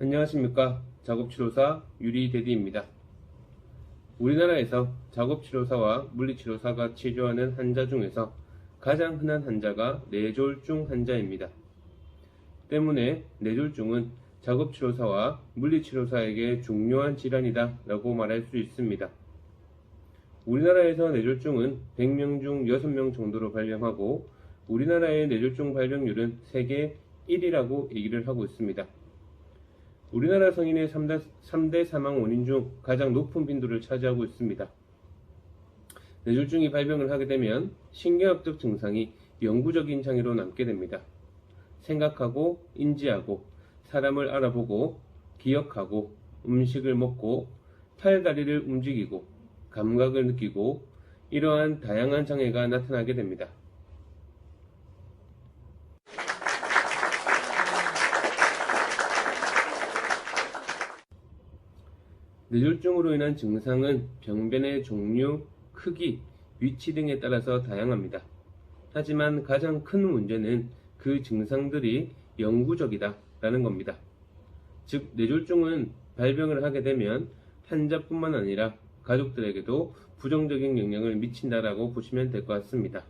안녕하십니까. 작업치료사 유리대디입니다. 우리나라에서 작업치료사와 물리치료사가 치료하는 환자 중에서 가장 흔한 환자가 뇌졸중 환자입니다. 때문에 뇌졸중은 작업치료사와 물리치료사에게 중요한 질환이다 라고 말할 수 있습니다. 우리나라에서 뇌졸중은 100명 중 6명 정도로 발병하고 우리나라의 뇌졸중 발병률은 세계 1위라고 얘기를 하고 있습니다. 우리나라 성인의 3대 사망 원인 중 가장 높은 빈도를 차지하고 있습니다. 뇌졸중이 발병을 하게 되면 신경학적 증상이 영구적인 장애로 남게 됩니다. 생각하고, 인지하고, 사람을 알아보고, 기억하고, 음식을 먹고, 팔, 다리를 움직이고, 감각을 느끼고, 이러한 다양한 장애가 나타나게 됩니다. 뇌졸중으로 인한 증상은 병변의 종류, 크기, 위치 등에 따라서 다양합니다. 하지만 가장 큰 문제는 그 증상들이 영구적이다 라는 겁니다. 즉, 뇌졸중은 발병을 하게 되면 환자뿐만 아니라 가족들에게도 부정적인 영향을 미친다라고 보시면 될 것 같습니다.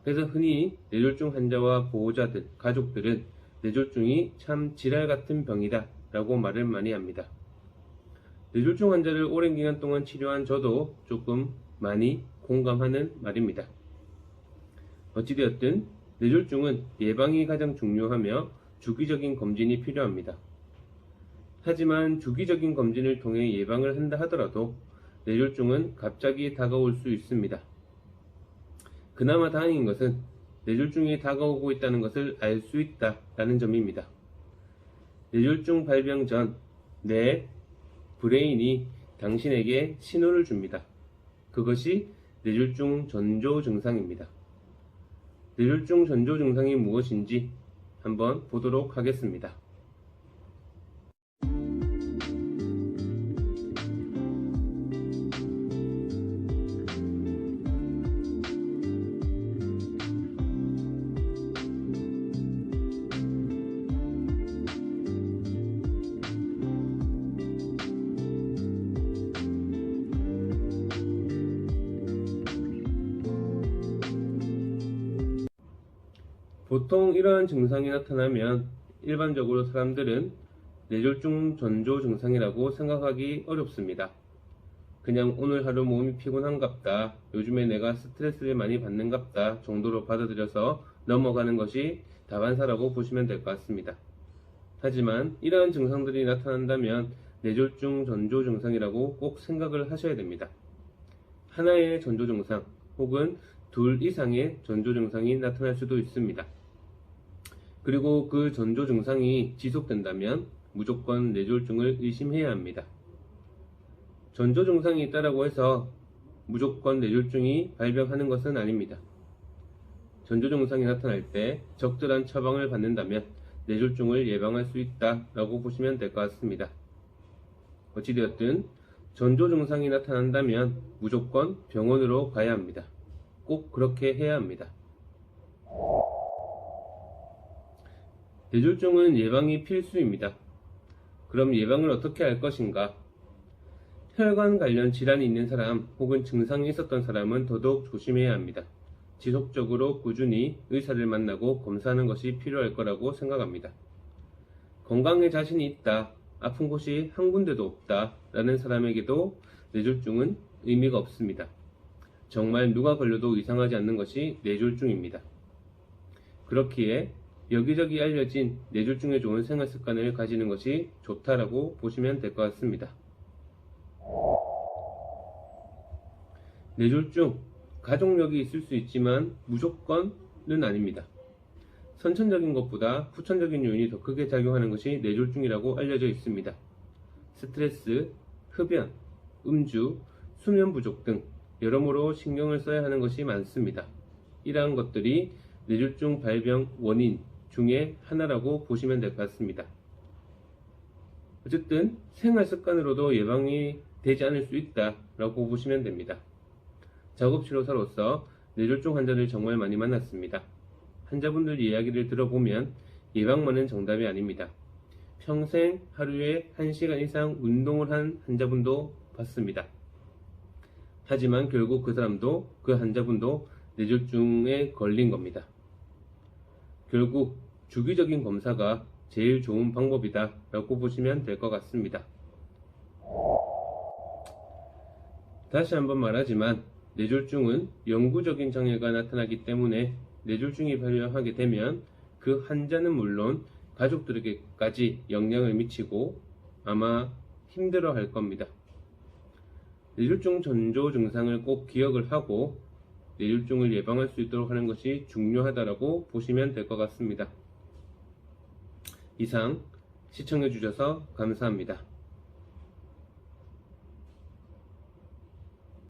그래서 흔히 뇌졸중 환자와 보호자들, 가족들은 뇌졸중이 참 지랄 같은 병이다 라고 말을 많이 합니다. 뇌졸중 환자를 오랜 기간 동안 치료한 저도 조금 많이 공감하는 말입니다. 어찌되었든 뇌졸중은 예방이 가장 중요하며 주기적인 검진이 필요합니다. 하지만 주기적인 검진을 통해 예방을 한다 하더라도 뇌졸중은 갑자기 다가올 수 있습니다. 그나마 다행인 것은 뇌졸중이 다가오고 있다는 것을 알 수 있다는 점입니다. 뇌졸중 발병 전 뇌, 브레인이 당신에게 신호를 줍니다. 그것이 뇌졸중 전조 증상입니다. 뇌졸중 전조 증상이 무엇인지 한번 보도록 하겠습니다. 보통 이러한 증상이 나타나면 일반적으로 사람들은 뇌졸중 전조 증상이라고 생각하기 어렵습니다. 그냥 오늘 하루 몸이 피곤한갑다, 요즘에 내가 스트레스를 많이 받는갑다 정도로 받아들여서 넘어가는 것이 다반사라고 보시면 될 것 같습니다. 하지만 이러한 증상들이 나타난다면 뇌졸중 전조 증상이라고 꼭 생각을 하셔야 됩니다. 하나의 전조 증상 혹은 둘 이상의 전조 증상이 나타날 수도 있습니다. 그리고 그 전조 증상이 지속된다면 무조건 뇌졸중을 의심해야 합니다. 전조 증상이 있다라고 해서 무조건 뇌졸중이 발병하는 것은 아닙니다. 전조 증상이 나타날 때 적절한 처방을 받는다면 뇌졸중을 예방할 수 있다라고 보시면 될 것 같습니다. 어찌되었든 전조 증상이 나타난다면 무조건 병원으로 가야 합니다. 꼭 그렇게 해야 합니다. 뇌졸중은 예방이 필수입니다. 그럼 예방을 어떻게 할 것인가? 혈관 관련 질환이 있는 사람 혹은 증상이 있었던 사람은 더더욱 조심해야 합니다. 지속적으로 꾸준히 의사를 만나고 검사하는 것이 필요할 거라고 생각합니다. 건강에 자신이 있다, 아픈 곳이 한 군데도 없다 라는 사람에게도 뇌졸중은 의미가 없습니다. 정말 누가 걸려도 이상하지 않는 것이 뇌졸중입니다. 그렇기에 여기저기 알려진 뇌졸중에 좋은 생활습관을 가지는 것이 좋다라고 보시면 될 것 같습니다. 뇌졸중, 가족력이 있을 수 있지만 무조건은 아닙니다. 선천적인 것보다 후천적인 요인이 더 크게 작용하는 것이 뇌졸중이라고 알려져 있습니다. 스트레스, 흡연, 음주, 수면 부족 등 여러모로 신경을 써야 하는 것이 많습니다. 이러한 것들이 뇌졸중 발병 원인 중에 하나라고 보시면 될 것 같습니다. 어쨌든 생활습관으로도 예방이 되지 않을 수 있다라고 보시면 됩니다. 작업치료사로서 뇌졸중 환자를 정말 많이 만났습니다. 환자분들 이야기를 들어보면 예방만은 정답이 아닙니다. 평생 하루에 1시간 이상 운동을 한 환자분도 봤습니다. 하지만 결국 그 사람도, 그 환자분도 뇌졸중에 걸린 겁니다. 결국 주기적인 검사가 제일 좋은 방법이다 라고 보시면 될 것 같습니다. 다시 한번 말하지만 뇌졸중은 영구적인 장애가 나타나기 때문에 뇌졸중이 발병하게 되면 그 환자는 물론 가족들에게까지 영향을 미치고 아마 힘들어 할 겁니다. 뇌졸중 전조 증상을 꼭 기억을 하고 뇌졸중을 예방할 수 있도록 하는 것이 중요하다고 보시면 될 것 같습니다. 이상 시청해 주셔서 감사합니다.